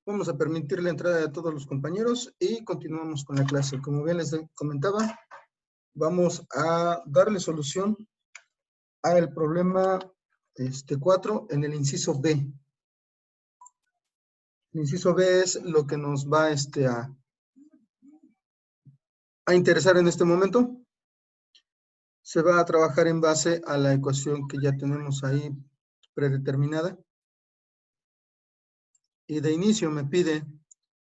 Vamos a permitir la entrada de todos los compañeros y continuamos con la clase. Como bien les comentaba, vamos a darle solución al problema 4 en el inciso B. El inciso B es lo que nos va a interesar en este momento. Se va a trabajar en base a la ecuación que ya tenemos ahí predeterminada. Y de inicio me pide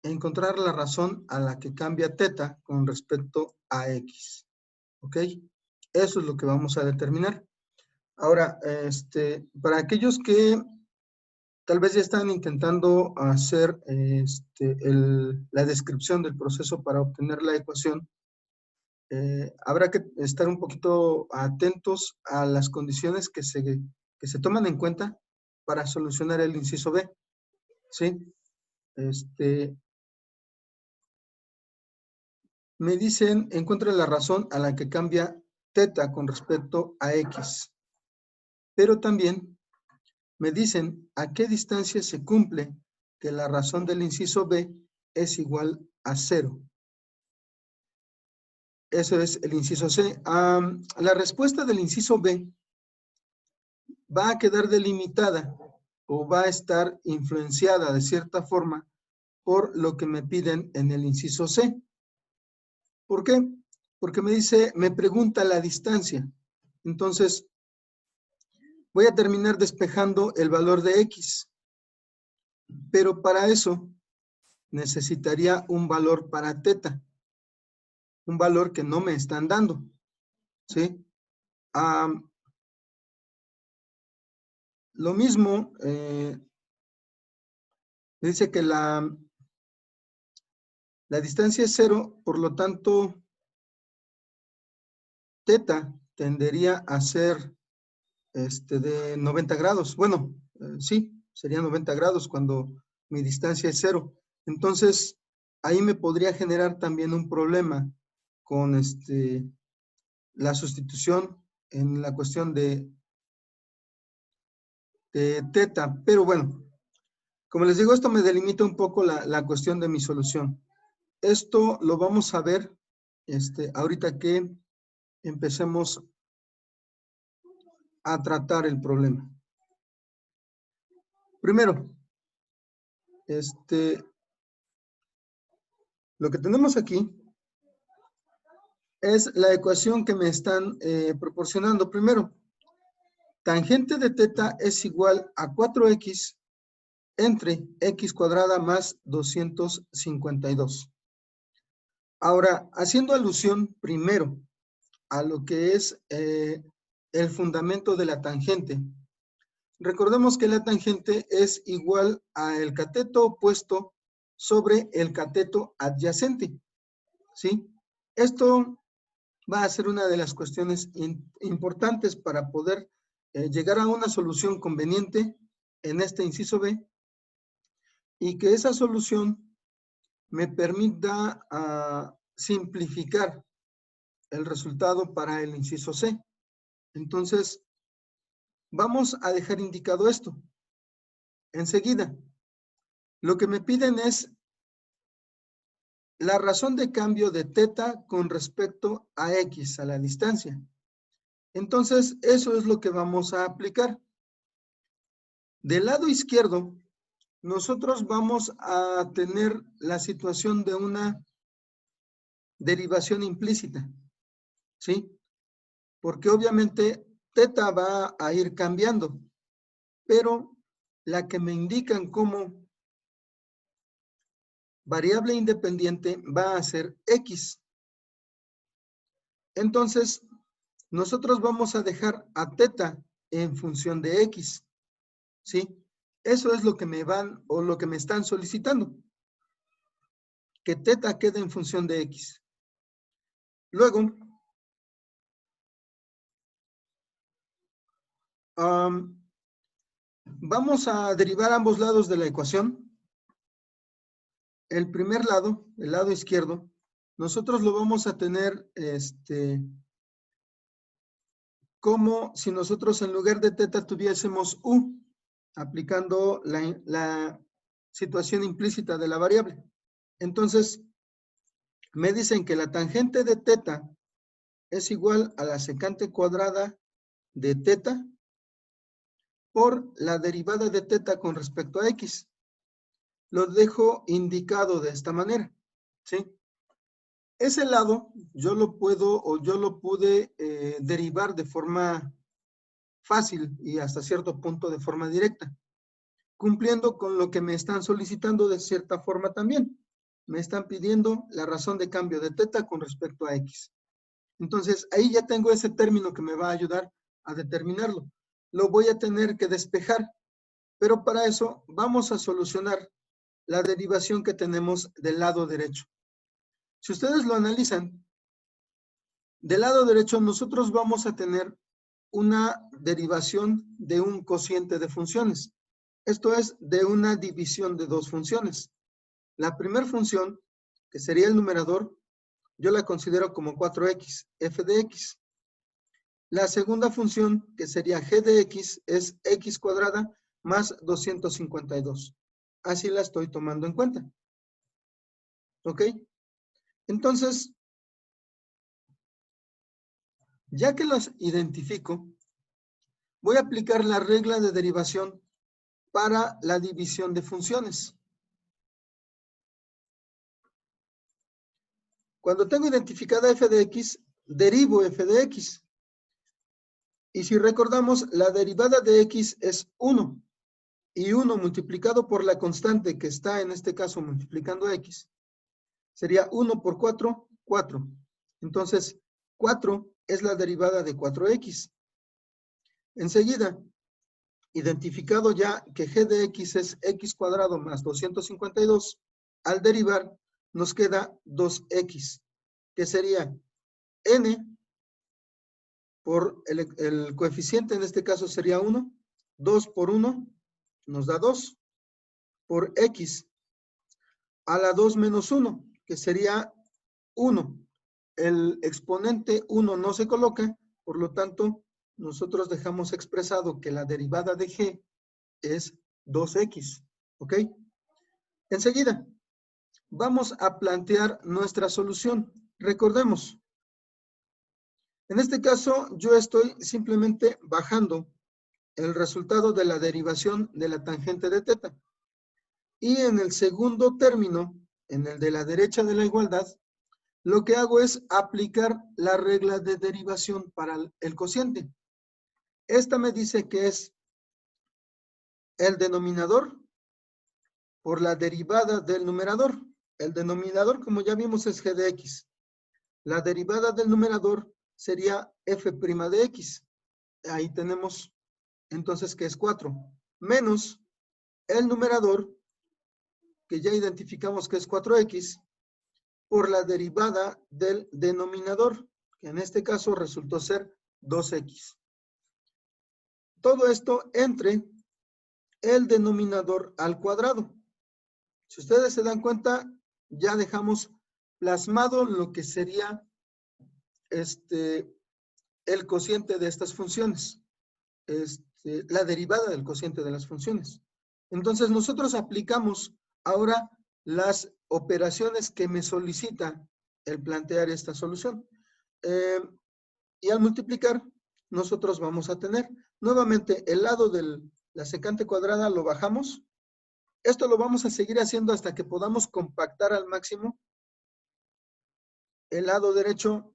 encontrar la razón a la que cambia teta con respecto a x. ¿Ok? Eso es lo que vamos a determinar. Ahora, para aquellos que tal vez ya están intentando hacer la descripción del proceso para obtener la ecuación, habrá que estar un poquito atentos a las condiciones que se toman en cuenta para solucionar el inciso B. ¿Sí? Me dicen, encuentra la razón a la que cambia teta con respecto a x. Pero también me dicen a qué distancia se cumple que la razón del inciso B es igual a 0. Eso es el inciso C. La respuesta del inciso B va a quedar delimitada o va a estar influenciada de cierta forma por lo que me piden en el inciso C. ¿Por qué? Porque me pregunta la distancia. Entonces, voy a terminar despejando el valor de x. Pero para eso necesitaría un valor para teta. Un valor que no me están dando. ¿Sí? Lo mismo, dice que la distancia es 0, por lo tanto, teta tendería a ser de 90 grados. Bueno, sí, sería 90 grados cuando mi distancia es 0. Entonces, ahí me podría generar también un problema con la sustitución en la cuestión de teta. Pero bueno, como les digo, esto me delimita un poco la cuestión de mi solución. Esto lo vamos a ver ahorita que empecemos a tratar el problema. Primero, lo que tenemos aquí es la ecuación que me están proporcionando. Primero, tangente de teta es igual a 4x entre x cuadrada más 252. Ahora, haciendo alusión primero a lo que es el fundamento de la tangente. Recordemos que la tangente es igual al cateto opuesto sobre el cateto adyacente. ¿Sí? Esto va a ser una de las cuestiones importantes para poder llegar a una solución conveniente en este inciso B y que esa solución me permita simplificar el resultado para el inciso C. Entonces, vamos a dejar indicado esto. Enseguida, lo que me piden es la razón de cambio de teta con respecto a x, a la distancia. Entonces, eso es lo que vamos a aplicar. Del lado izquierdo, nosotros vamos a tener la situación de una derivación implícita, ¿sí? Porque obviamente teta va a ir cambiando, pero la que me indican como variable independiente va a ser x. Entonces, nosotros vamos a dejar a teta en función de x, ¿sí? Eso es lo que me van o lo que me están solicitando. Que teta quede en función de x. Luego, vamos a derivar ambos lados de la ecuación. El primer lado, el lado izquierdo, nosotros lo vamos a tener como si nosotros en lugar de teta tuviésemos u, aplicando situación implícita de la variable. Entonces, me dicen que la tangente de teta es igual a la secante cuadrada de teta por la derivada de teta con respecto a x. Lo dejo indicado de esta manera, ¿sí? Ese lado yo lo puedo o yo lo pude derivar de forma fácil y hasta cierto punto de forma directa, cumpliendo con lo que me están solicitando de cierta forma también. Me están pidiendo la razón de cambio de teta con respecto a x. Entonces, ahí ya tengo ese término que me va a ayudar a determinarlo. Lo voy a tener que despejar, pero para eso vamos a solucionar la derivación que tenemos del lado derecho. Si ustedes lo analizan, del lado derecho nosotros vamos a tener una derivación de un cociente de funciones. Esto es de una división de dos funciones. La primera función, que sería el numerador, yo la considero como 4x, f de x. La segunda función, que sería g de x, es x cuadrada más 252. Así la estoy tomando en cuenta. ¿Ok? Entonces, ya que los identifico, voy a aplicar la regla de derivación para la división de funciones. Cuando tengo identificada f de x, derivo f de x. Y si recordamos, la derivada de x es 1. Y 1 multiplicado por la constante que está en este caso multiplicando a x, sería 1 por 4, 4. Entonces, 4 es la derivada de 4x. Enseguida, identificado ya que g de x es x cuadrado más 252, al derivar nos queda 2x, que sería n por el coeficiente, en este caso sería 1, 2 por 1 nos da 2, por x a la 2 menos 1, que sería 1. El exponente 1 no se coloca, por lo tanto, nosotros dejamos expresado que la derivada de g es 2x, ¿ok? Enseguida, vamos a plantear nuestra solución. Recordemos, en este caso, yo estoy simplemente bajando el resultado de la derivación de la tangente de teta. Y en el segundo término, en el de la derecha de la igualdad, lo que hago es aplicar la regla de derivación para el cociente. Esta me dice que es el denominador por la derivada del numerador. El denominador, como ya vimos, es g de x. La derivada del numerador sería f' de x. Ahí tenemos entonces que es 4. Menos el numerador, que ya identificamos que es 4x, por la derivada del denominador, que en este caso resultó ser 2x. Todo esto entre el denominador al cuadrado. Si ustedes se dan cuenta, ya dejamos plasmado lo que sería el cociente de estas funciones, la derivada del cociente de las funciones. Entonces nosotros aplicamos ahora las operaciones que me solicita el plantear esta solución. Y al multiplicar, nosotros vamos a tener nuevamente el lado de la secante cuadrada lo bajamos. Esto lo vamos a seguir haciendo hasta que podamos compactar al máximo el lado derecho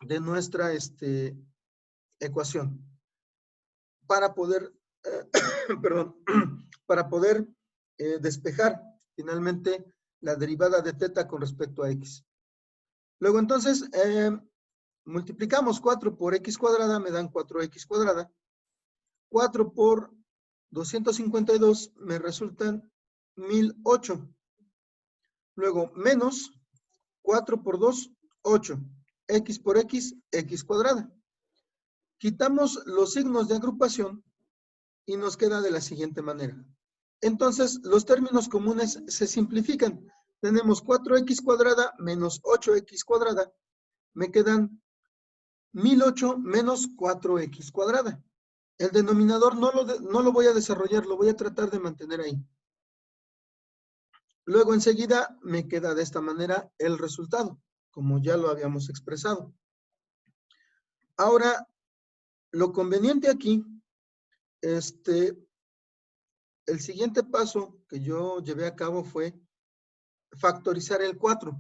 de nuestra ecuación para poder, perdón, para poder despejar finalmente la derivada de teta con respecto a x. Luego entonces, multiplicamos 4 por x cuadrada, me dan 4x cuadrada. 4 por 252 me resultan 1008. Luego, menos 4 por 2, 8. X por x, x cuadrada. Quitamos los signos de agrupación y nos queda de la siguiente manera. Entonces, los términos comunes se simplifican. Tenemos 4x cuadrada menos 8x cuadrada. Me quedan 1008 menos 4x cuadrada. El denominador no lo voy a desarrollar, lo voy a tratar de mantener ahí. Luego enseguida me queda de esta manera el resultado, como ya lo habíamos expresado. Ahora, lo conveniente aquí, el siguiente paso que yo llevé a cabo fue factorizar el 4.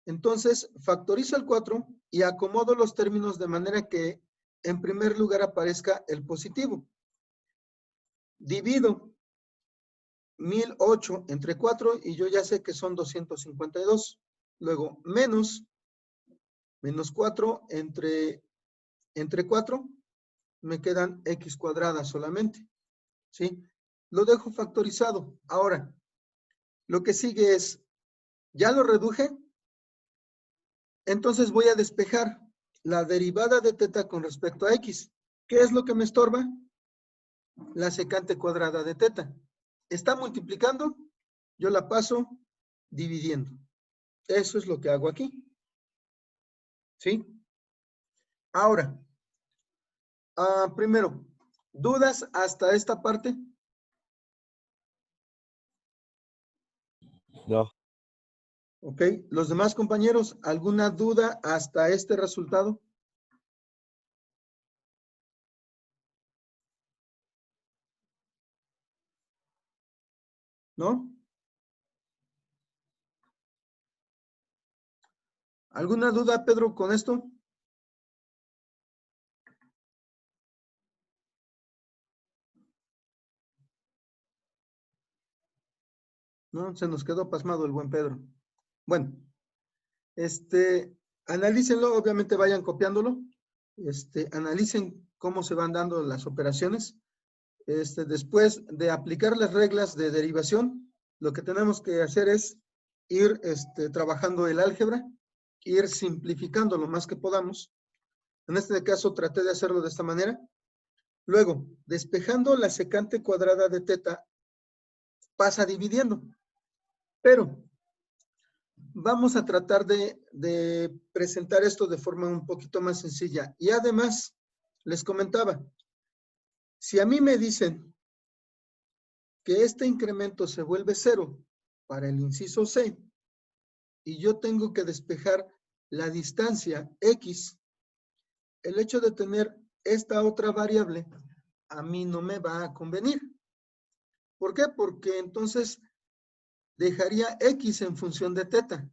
Entonces, factorizo el 4 y acomodo los términos de manera que en primer lugar aparezca el positivo. Divido 1008 entre 4 y yo ya sé que son 252. Luego, menos 4 entre 4, me quedan x cuadrada solamente. ¿Sí? Lo dejo factorizado. Ahora, lo que sigue es, ya lo reduje, entonces voy a despejar la derivada de teta con respecto a x. ¿Qué es lo que me estorba? La secante cuadrada de teta. Está multiplicando, yo la paso dividiendo. Eso es lo que hago aquí. ¿Sí? Ahora, primero, ¿dudas hasta esta parte? No. Ok, los demás compañeros, ¿alguna duda hasta este resultado? ¿No? ¿Alguna duda, Pedro, con esto? No, se nos quedó pasmado el buen Pedro. Bueno, analícenlo, obviamente vayan copiándolo. Analicen cómo se van dando las operaciones. Después de aplicar las reglas de derivación, lo que tenemos que hacer es ir trabajando el álgebra, ir simplificando lo más que podamos. En este caso traté de hacerlo de esta manera. Luego, despejando la secante cuadrada de teta, pasa dividiendo. Pero vamos a tratar de presentar esto de forma un poquito más sencilla. Y además, les comentaba, si a mí me dicen que este incremento se vuelve 0 para el inciso C, y yo tengo que despejar la distancia X, el hecho de tener esta otra variable a mí no me va a convenir. ¿Por qué? Porque entonces dejaría X en función de teta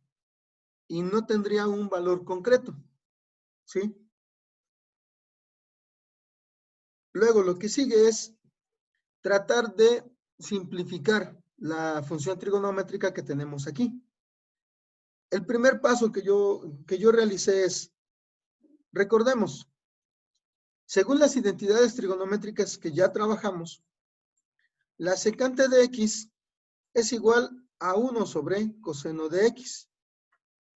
y no tendría un valor concreto. ¿Sí? Luego lo que sigue es tratar de simplificar la función trigonométrica que tenemos aquí. El primer paso que yo realicé es, recordemos, según las identidades trigonométricas que ya trabajamos, la secante de x es igual a 1 sobre coseno de x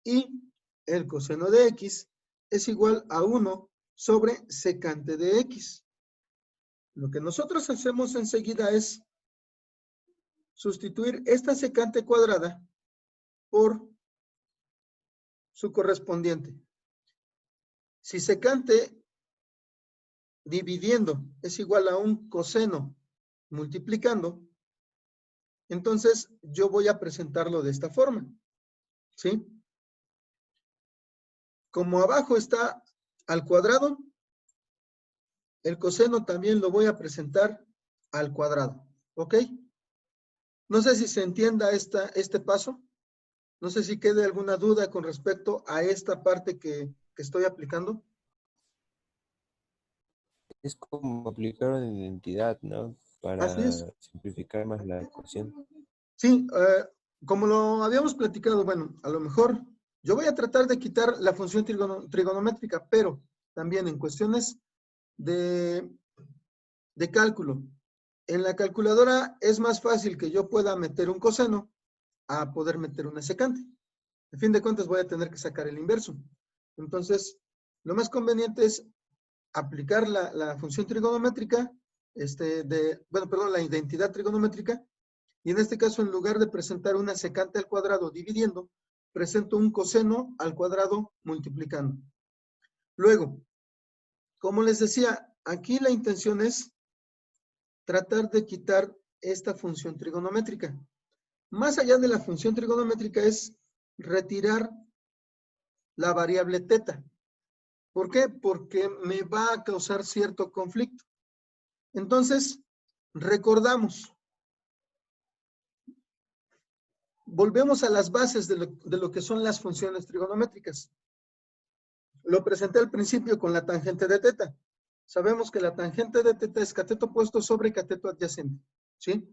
y el coseno de x es igual a 1 sobre secante de x. Lo que nosotros hacemos enseguida es sustituir esta secante cuadrada por su correspondiente. Si secante dividiendo es igual a un coseno multiplicando, entonces yo voy a presentarlo de esta forma. ¿Sí? Como abajo está al cuadrado, el coseno también lo voy a presentar al cuadrado. ¿Ok? No sé si se entienda este paso. No sé si quede alguna duda con respecto a esta parte que estoy aplicando. Es como aplicar una identidad, ¿no? Así es. Para simplificar más la ecuación. Sí, como lo habíamos platicado, bueno, a lo mejor yo voy a tratar de quitar la función trigonométrica, pero también en cuestiones de cálculo. En la calculadora es más fácil que yo pueda meter un coseno a poder meter una secante. A fin de cuentas voy a tener que sacar el inverso. Entonces, lo más conveniente es aplicar la función trigonométrica, la identidad trigonométrica, y en este caso, en lugar de presentar una secante al cuadrado dividiendo, presento un coseno al cuadrado multiplicando. Luego, como les decía, aquí la intención es tratar de quitar esta función trigonométrica. más allá de la función trigonométrica es retirar la variable teta. ¿Por qué? Porque me va a causar cierto conflicto. Entonces, recordamos. Volvemos a las bases de lo que son las funciones trigonométricas. Lo presenté al principio con la tangente de teta. Sabemos que la tangente de teta es cateto opuesto sobre cateto adyacente, ¿sí?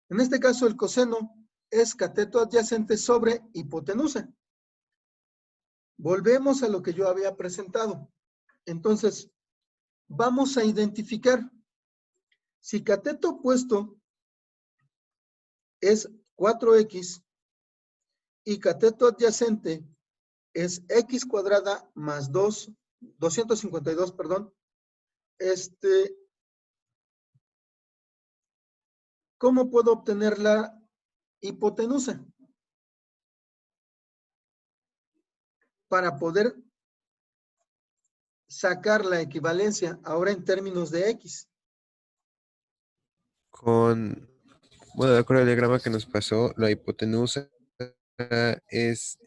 En este caso, el coseno es cateto adyacente sobre hipotenusa. Volvemos a lo que yo había presentado. Entonces, vamos a identificar si cateto opuesto es 4x y cateto adyacente es x cuadrada más 252, perdón. ¿Cómo puedo obtener la hipotenusa? Para poder sacar la equivalencia ahora en términos de x. Con, bueno, de acuerdo al diagrama que nos pasó, la hipotenusa es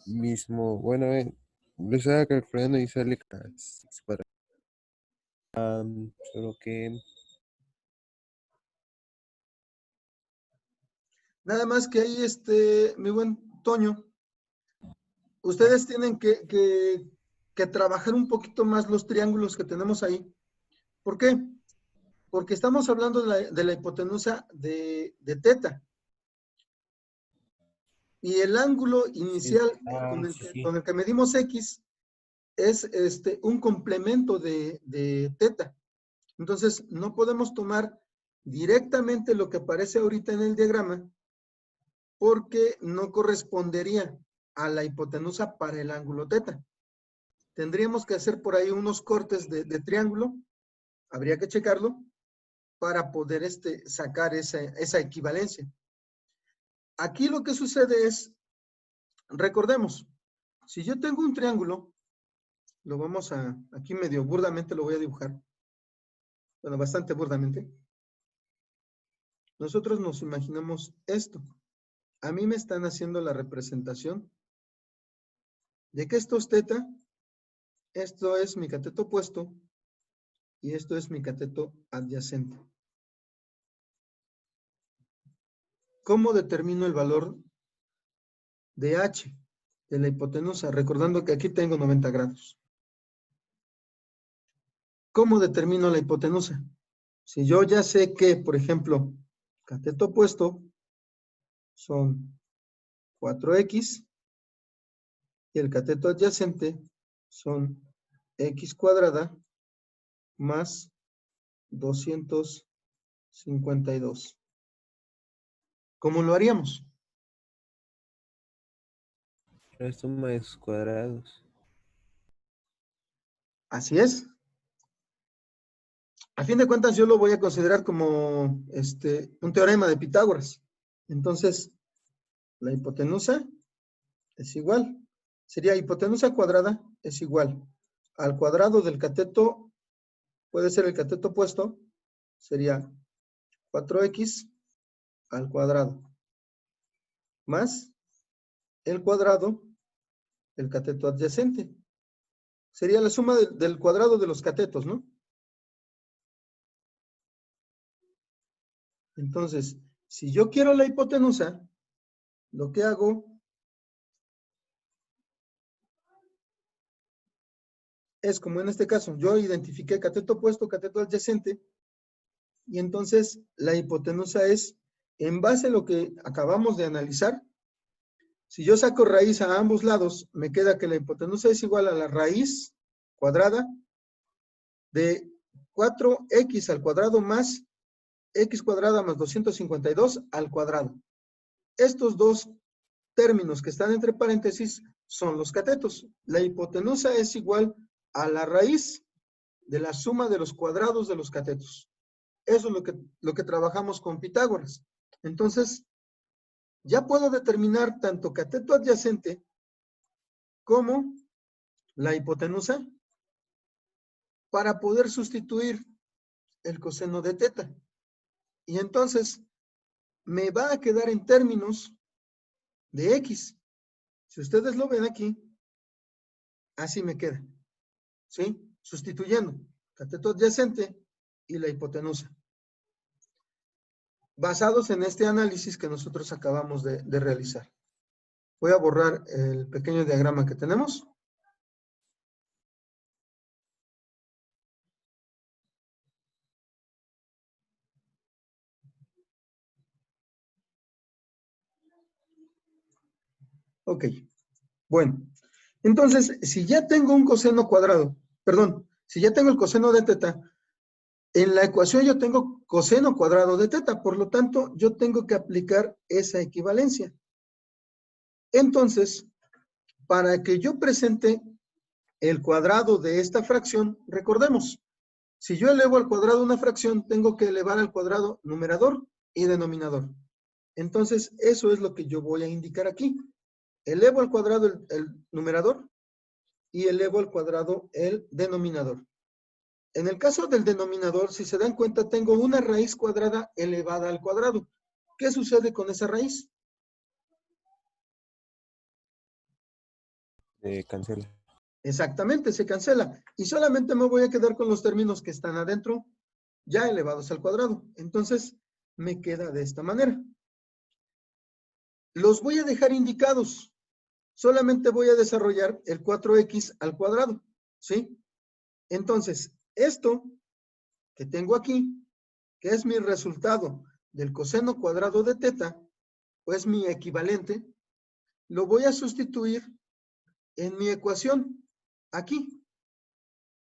mismo, bueno, lo estaba calculando y sale casi para, solo que Nada más que ahí, mi buen Toño, ustedes tienen que trabajar un poquito más los triángulos que tenemos ahí. ¿Por qué? Porque estamos hablando de la hipotenusa de teta. Y el ángulo sí, inicial con el que medimos x es un complemento de teta. Entonces, no podemos tomar directamente lo que aparece ahorita en el diagrama porque no correspondería a la hipotenusa para el ángulo teta. Tendríamos que hacer por ahí unos cortes de triángulo, habría que checarlo, para poder sacar esa equivalencia. Aquí lo que sucede es, recordemos, si yo tengo un triángulo, lo vamos a, aquí medio burdamente lo voy a dibujar, bueno, bastante burdamente. Nosotros nos imaginamos esto. A mí me están haciendo la representación de que esto es teta, esto es mi cateto opuesto y esto es mi cateto adyacente. ¿Cómo determino el valor de h de la hipotenusa? Recordando que aquí tengo 90 grados. ¿Cómo determino la hipotenusa? Si yo ya sé que, por ejemplo, cateto opuesto son 4x y el cateto adyacente son x cuadrada más 252. ¿Cómo lo haríamos? la suma de sus cuadrados. Así es. A fin de cuentas, yo lo voy a considerar como un teorema de Pitágoras. Entonces, la hipotenusa es igual. Sería hipotenusa cuadrada es igual al cuadrado del cateto, puede ser el cateto opuesto, sería 4x al cuadrado, más el cuadrado del cateto adyacente. Sería la suma del cuadrado de los catetos, ¿no? Entonces, si yo quiero la hipotenusa, lo que hago es, como en este caso, yo identifiqué cateto opuesto, cateto adyacente, y entonces la hipotenusa es, en base a lo que acabamos de analizar, si yo saco raíz a ambos lados, me queda que la hipotenusa es igual a la raíz cuadrada de 4x al cuadrado más x cuadrada más 252 al cuadrado. Estos dos términos que están entre paréntesis son los catetos. La hipotenusa es igual a la raíz de la suma de los cuadrados de los catetos. Eso es lo que trabajamos con Pitágoras. Entonces, ya puedo determinar tanto cateto adyacente como la hipotenusa para poder sustituir el coseno de teta. Y entonces, me va a quedar en términos de X. Si ustedes lo ven aquí, así me queda, ¿sí? Sustituyendo cateto adyacente y la hipotenusa, basados en este análisis que nosotros acabamos de realizar. Voy a borrar el pequeño diagrama que tenemos. Ok, bueno. Entonces, si ya tengo un coseno cuadrado, perdón, si ya tengo el coseno de teta, en la ecuación yo tengo coseno cuadrado de teta, por lo tanto, yo tengo que aplicar esa equivalencia. Entonces, para que yo presente el cuadrado de esta fracción, recordemos, si yo elevo al cuadrado una fracción, tengo que elevar al cuadrado numerador y denominador. Entonces, eso es lo que yo voy a indicar aquí. Elevo al cuadrado el numerador y elevo al cuadrado el denominador. En el caso del denominador, si se dan cuenta, tengo una raíz cuadrada elevada al cuadrado. ¿Qué sucede con esa raíz? Cancela. Exactamente, se cancela. Y solamente me voy a quedar con los términos que están adentro, ya elevados al cuadrado. Entonces, me queda de esta manera. Los voy a dejar indicados. Solamente voy a desarrollar el 4x al cuadrado, ¿sí? Entonces, esto que tengo aquí, que es mi resultado del coseno cuadrado de teta, pues mi equivalente, lo voy a sustituir en mi ecuación, aquí,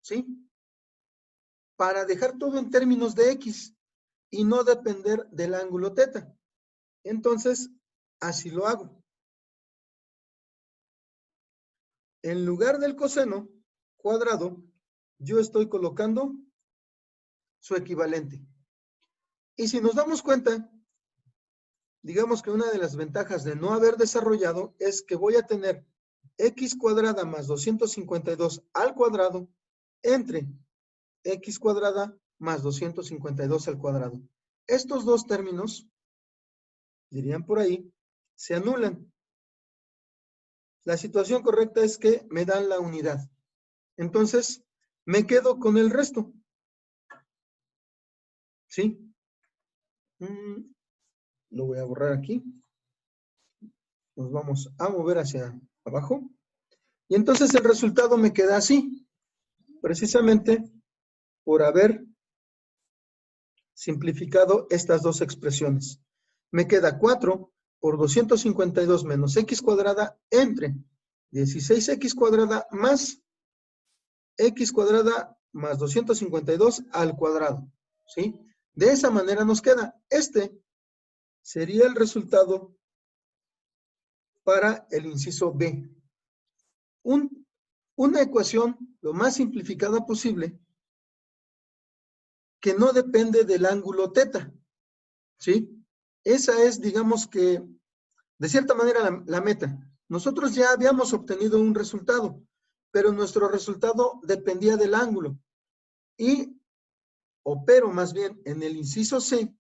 ¿sí? Para dejar todo en términos de x y no depender del ángulo teta. Entonces, así lo hago. En lugar del coseno cuadrado, yo estoy colocando su equivalente. Y si nos damos cuenta, digamos que una de las ventajas de no haber desarrollado es que voy a tener x cuadrada más 252 al cuadrado entre x cuadrada más 252 al cuadrado. Estos dos términos, dirían por ahí, se anulan. La situación correcta es que me dan la unidad. Entonces, me quedo con el resto. ¿Sí? Lo voy a borrar aquí. Nos vamos a mover hacia abajo. Y entonces el resultado me queda así. Precisamente por haber simplificado estas dos expresiones. Me queda 4 por 252 menos x cuadrada entre 16x cuadrada más x cuadrada más 252 al cuadrado. ¿Sí? De esa manera nos queda. Este sería el resultado para el inciso B. Una ecuación lo más simplificada posible que no depende del ángulo teta. ¿Sí? Esa es, digamos que, de cierta manera, la meta. Nosotros ya habíamos obtenido un resultado, pero nuestro resultado dependía del ángulo. Pero más bien, en el inciso C,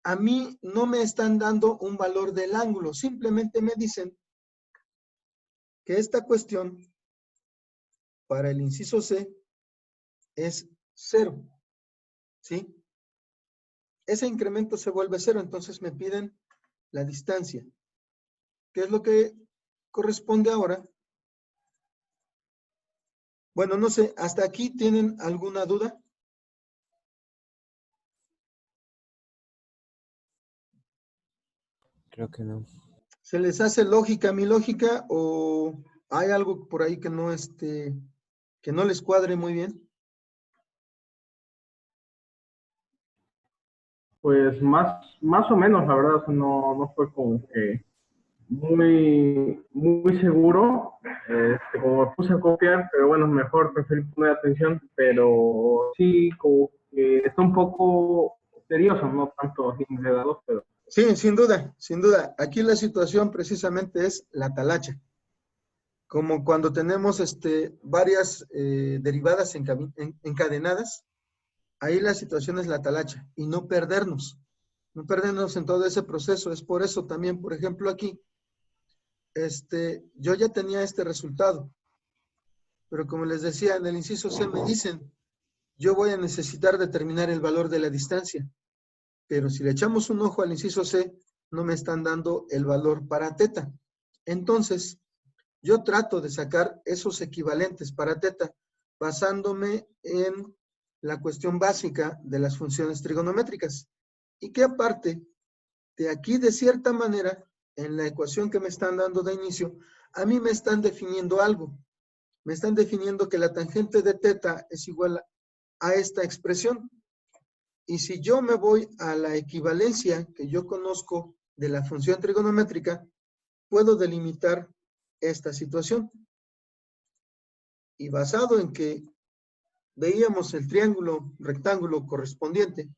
a mí no me están dando un valor del ángulo. Simplemente me dicen que esta cuestión para el inciso C es 0. ¿Sí? Ese incremento se vuelve 0, entonces me piden la distancia. ¿Qué es lo que corresponde ahora? Bueno, no sé, ¿hasta aquí tienen alguna duda? Creo que no. ¿Se les hace lógica mi lógica o hay algo por ahí que no les cuadre muy bien? Pues más o menos, la verdad, no fue como que muy seguro, como me puse a copiar, pero bueno, mejor preferí poner atención, pero sí, como que está un poco tedioso, no tanto así enredado, pero Sí, sin duda, sin duda. Aquí la situación precisamente es la talacha. Como cuando tenemos varias derivadas encadenadas, ahí la situación es la talacha y no perdernos. no perdernos en todo ese proceso. Es por eso también, por ejemplo, aquí, yo ya tenía este resultado, pero como les decía, en el inciso C me dicen, yo voy a necesitar determinar el valor de la distancia, pero si le echamos un ojo al inciso C, no me están dando el valor para teta. Entonces, yo trato de sacar esos equivalentes para teta basándome en la cuestión básica de las funciones trigonométricas. Y que aparte de aquí, de cierta manera, en la ecuación que me están dando de inicio, a mí me están definiendo algo. Me están definiendo que la tangente de teta es igual a esta expresión. Y si yo me voy a la equivalencia que yo conozco de la función trigonométrica, puedo delimitar esta situación. Y basado en que veíamos el triángulo rectángulo correspondiente,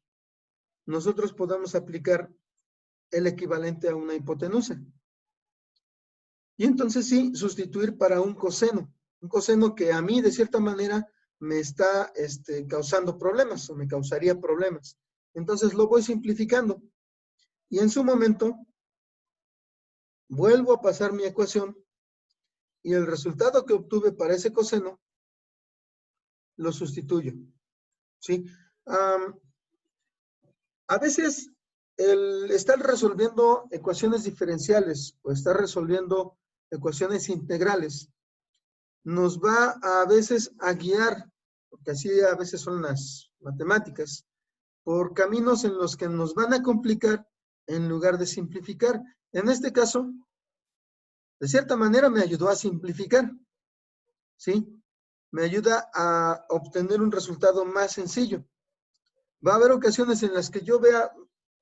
nosotros podemos aplicar el equivalente a una hipotenusa. Y entonces sí, sustituir para un coseno que a mí de cierta manera me está causando problemas o me causaría problemas. Entonces lo voy simplificando. Y en su momento vuelvo a pasar mi ecuación y el resultado que obtuve para ese coseno lo sustituyo. ¿Sí? A veces el estar resolviendo ecuaciones diferenciales o estar resolviendo ecuaciones integrales nos va a veces a guiar, porque así a veces son las matemáticas, por caminos en los que nos van a complicar en lugar de simplificar. En este caso, de cierta manera me ayudó a simplificar, ¿sí? Me ayuda a obtener un resultado más sencillo. Va a haber ocasiones en las que yo vea,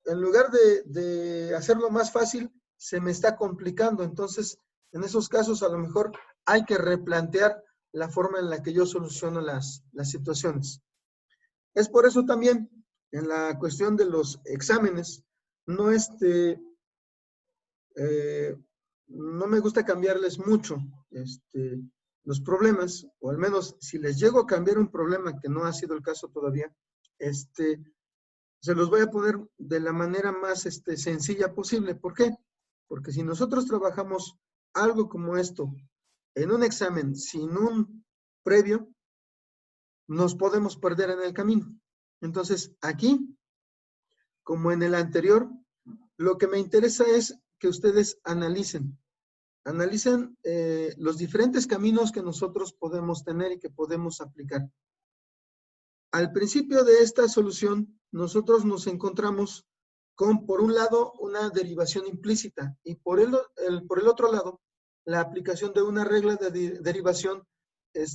en lugar de hacerlo más fácil, se me está complicando. Entonces, en esos casos, a lo mejor hay que replantear la forma en la que yo soluciono las situaciones. Es por eso también, en la cuestión de los exámenes, no no me gusta cambiarles mucho los problemas, o al menos si les llego a cambiar un problema, que no ha sido el caso todavía, se los voy a poner de la manera más sencilla posible. ¿Por qué? Porque si nosotros trabajamos algo como esto en un examen sin un previo, nos podemos perder en el camino. Entonces, aquí, como en el anterior, lo que me interesa es que ustedes analicen los diferentes caminos que nosotros podemos tener y que podemos aplicar. Al principio de esta solución, nosotros nos encontramos con, por un lado, una derivación implícita y por el otro lado, la aplicación de una regla de derivación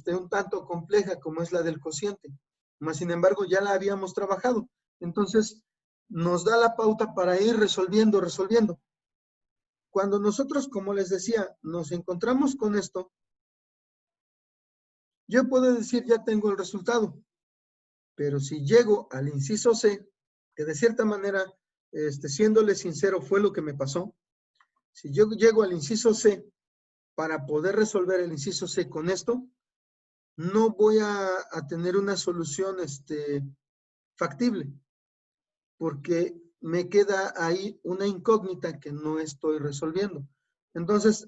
un tanto compleja como es la del cociente. Mas, sin embargo, ya la habíamos trabajado. Entonces, nos da la pauta para ir resolviendo. Cuando nosotros, como les decía, nos encontramos con esto, yo puedo decir, ya tengo el resultado. Pero si llego al inciso C, que de cierta manera, siéndole sincero, fue lo que me pasó. Si yo llego al inciso C para poder resolver el inciso C con esto, no voy a tener una solución factible, porque me queda ahí una incógnita que no estoy resolviendo. Entonces,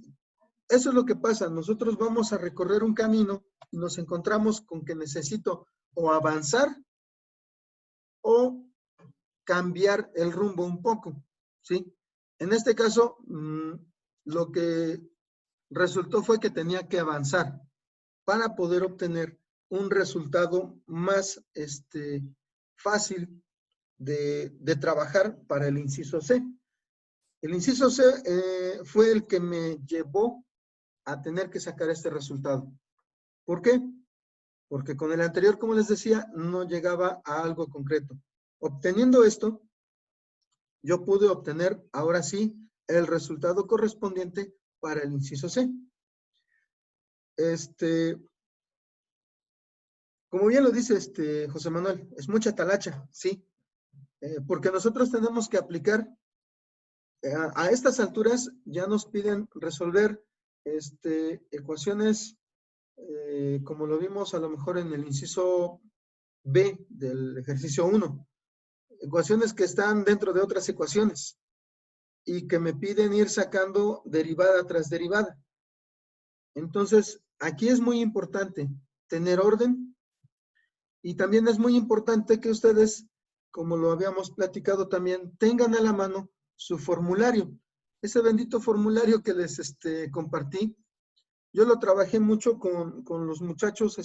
eso es lo que pasa. Nosotros vamos a recorrer un camino y nos encontramos con que necesito o avanzar o cambiar el rumbo un poco, ¿sí? En este caso, lo que resultó fue que tenía que avanzar para poder obtener un resultado más fácil de trabajar para el inciso C. El inciso C fue el que me llevó a tener que sacar este resultado. ¿Por qué? Porque con el anterior, como les decía, no llegaba a algo concreto. Obteniendo esto, yo pude obtener, ahora sí, el resultado correspondiente para el inciso C. Como bien lo dice José Manuel, es mucha talacha, sí, porque nosotros tenemos que aplicar, a estas alturas ya nos piden resolver ecuaciones, como lo vimos a lo mejor en el inciso B del ejercicio 1, ecuaciones que están dentro de otras ecuaciones y que me piden ir sacando derivada tras derivada. Entonces, aquí es muy importante tener orden y también es muy importante que ustedes, como lo habíamos platicado también, tengan a la mano su formulario. Ese bendito formulario que les compartí, yo lo trabajé mucho con los muchachos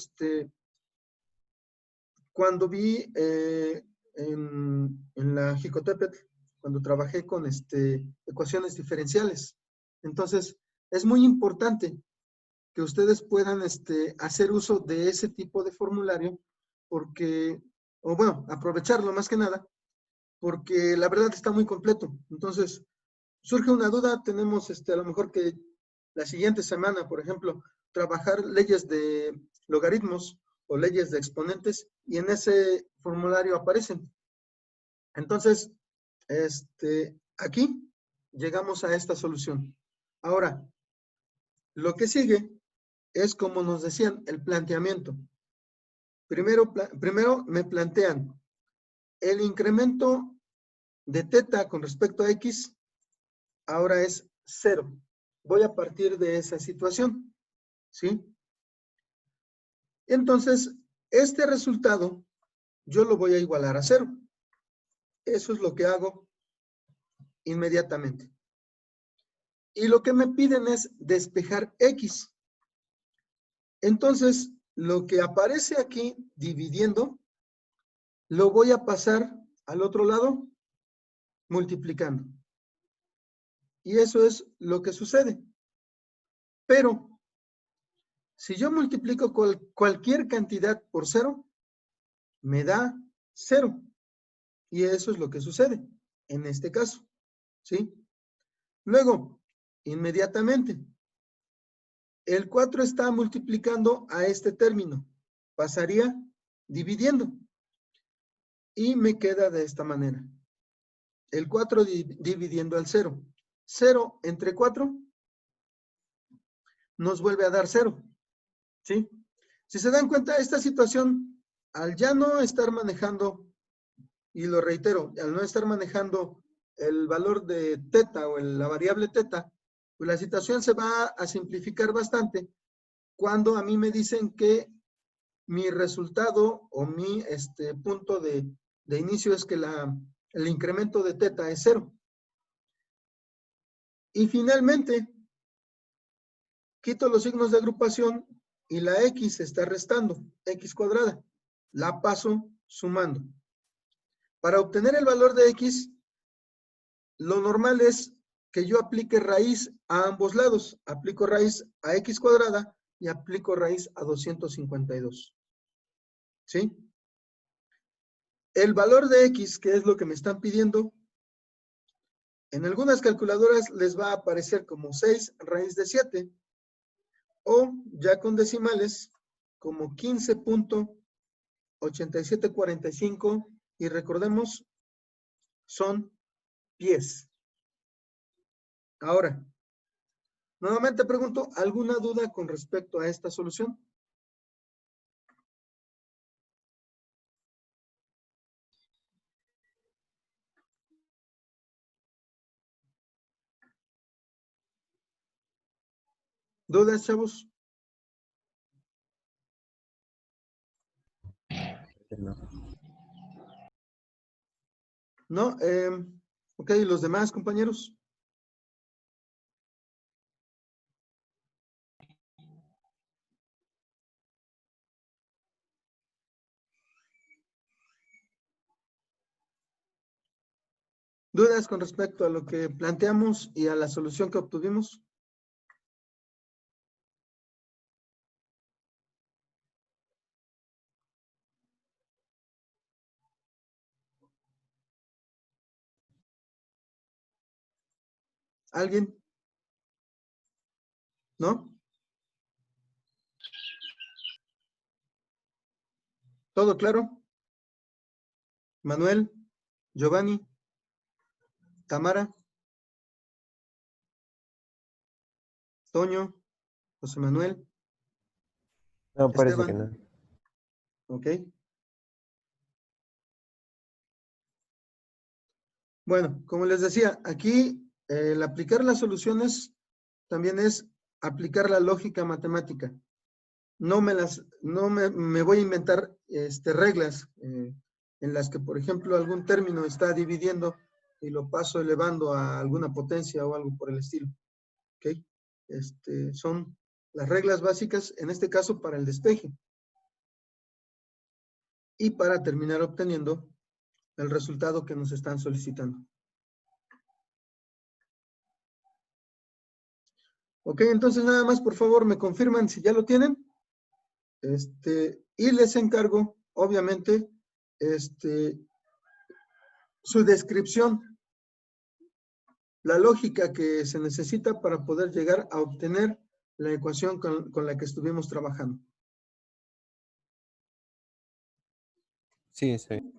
cuando vi en la Jicotepetl, cuando trabajé con ecuaciones diferenciales. Entonces, es muy importante que ustedes puedan hacer uso de ese tipo de formulario porque, o bueno, aprovecharlo más que nada, porque la verdad está muy completo. Entonces, surge una duda, tenemos a lo mejor que la siguiente semana, por ejemplo, trabajar leyes de logaritmos o leyes de exponentes y en ese formulario aparecen. Entonces, aquí llegamos a esta solución. Ahora, lo que sigue es como nos decían, el planteamiento. Primero me plantean el incremento de teta con respecto a x, ahora es 0. Voy a partir de esa situación, ¿sí? Entonces, este resultado yo lo voy a igualar a 0. Eso es lo que hago inmediatamente. Y lo que me piden es despejar x. Entonces, lo que aparece aquí dividiendo, lo voy a pasar al otro lado multiplicando. Y eso es lo que sucede. Pero, si yo multiplico cualquier cantidad por 0, me da 0. Y eso es lo que sucede en este caso. ¿Sí? Luego, inmediatamente, el 4 está multiplicando a este término. Pasaría dividiendo. Y me queda de esta manera. El 4 dividiendo al 0. 0 entre 4 nos vuelve a dar 0. ¿Sí? Si se dan cuenta, esta situación, al ya no estar manejando, y lo reitero, al no estar manejando el valor de teta o la variable teta, pues la situación se va a simplificar bastante cuando a mí me dicen que mi resultado o mi punto de inicio es que el incremento de teta es 0. Y finalmente, quito los signos de agrupación y la x se está restando, x cuadrada. La paso sumando. Para obtener el valor de x, lo normal es que yo aplique raíz a ambos lados. Aplico raíz a x cuadrada y aplico raíz a 252. ¿Sí? El valor de x, que es lo que me están pidiendo, en algunas calculadoras les va a aparecer como 6 raíz de 7 o ya con decimales como 15.8745 y recordemos, son pies. Ahora, nuevamente pregunto, ¿alguna duda con respecto a esta solución? ¿Dudas, chavos? No. ¿No? Ok, ¿los demás compañeros? ¿Dudas con respecto a lo que planteamos y a la solución que obtuvimos? ¿Alguien? ¿No? ¿Todo claro? Manuel, Giovanni, Tamara, Toño, José Manuel, No, parece que Esteban. no. Ok. Bueno, como les decía, aquí el aplicar las soluciones también es aplicar la lógica matemática. No me voy a inventar reglas en las que, por ejemplo, algún término está dividiendo y lo paso elevando a alguna potencia o algo por el estilo. ¿Ok? Son las reglas básicas, en este caso, para el despeje. Y para terminar obteniendo el resultado que nos están solicitando. Ok, entonces nada más, por favor, me confirman si ya lo tienen. Y les encargo, obviamente, su descripción, la lógica que se necesita para poder llegar a obtener la ecuación con la que estuvimos trabajando. Sí, está bien.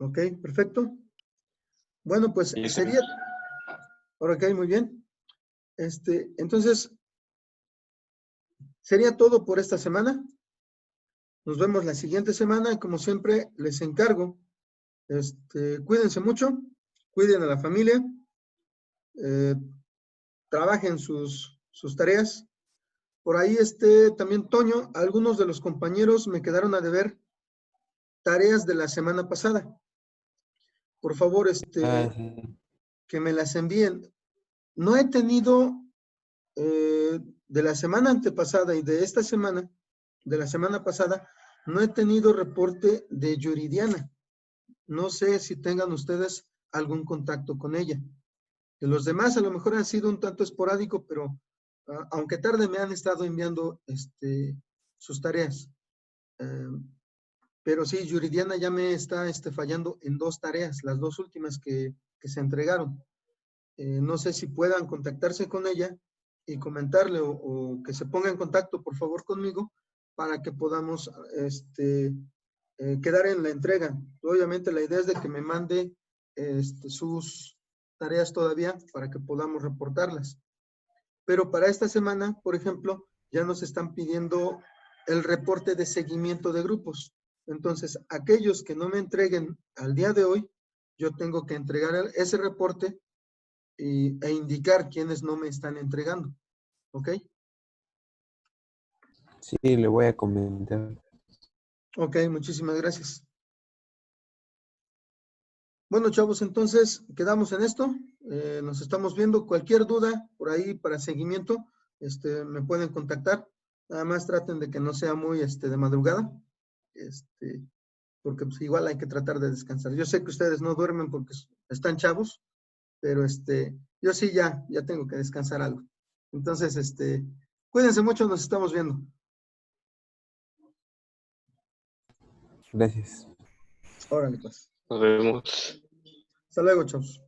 Ok, perfecto. Bueno, pues Sí, sería... Ok, muy bien. Entonces, sería todo por esta semana. Nos vemos la siguiente semana y como siempre les encargo, cuídense mucho, cuiden a la familia, eh, trabajen sus tareas. Por ahí también Toño, algunos de los compañeros me quedaron a deber tareas de la semana pasada. Por favor, Ah, sí. que me las envíen. No he tenido de la semana antepasada y de esta semana, de la semana pasada, no he tenido reporte de Yuridiana. No sé si tengan ustedes algún contacto con ella. De los demás a lo mejor han sido un tanto esporádico, pero aunque tarde me han estado enviando sus tareas. Pero sí, Yuridiana ya me está fallando en 2 tareas, las 2 últimas que se entregaron. No sé si puedan contactarse con ella y comentarle o que se ponga en contacto, por favor, conmigo para que podamos quedar en la entrega. Obviamente la idea es de que me mande sus tareas todavía para que podamos reportarlas. Pero para esta semana, por ejemplo, ya nos están pidiendo el reporte de seguimiento de grupos. Entonces, aquellos que no me entreguen al día de hoy, yo tengo que entregar ese reporte e indicar quiénes no me están entregando. ¿Ok? Sí, le voy a comentar. Ok, muchísimas gracias. Bueno, chavos, entonces quedamos en esto. Nos estamos viendo. Cualquier duda por ahí para seguimiento, me pueden contactar. Nada más traten de que no sea muy de madrugada, porque pues, igual hay que tratar de descansar. Yo sé que ustedes no duermen porque están chavos, pero yo sí ya tengo que descansar algo. Entonces, cuídense mucho, nos estamos viendo. Gracias. Órale, pues. nos vemos. Hasta luego, chavos.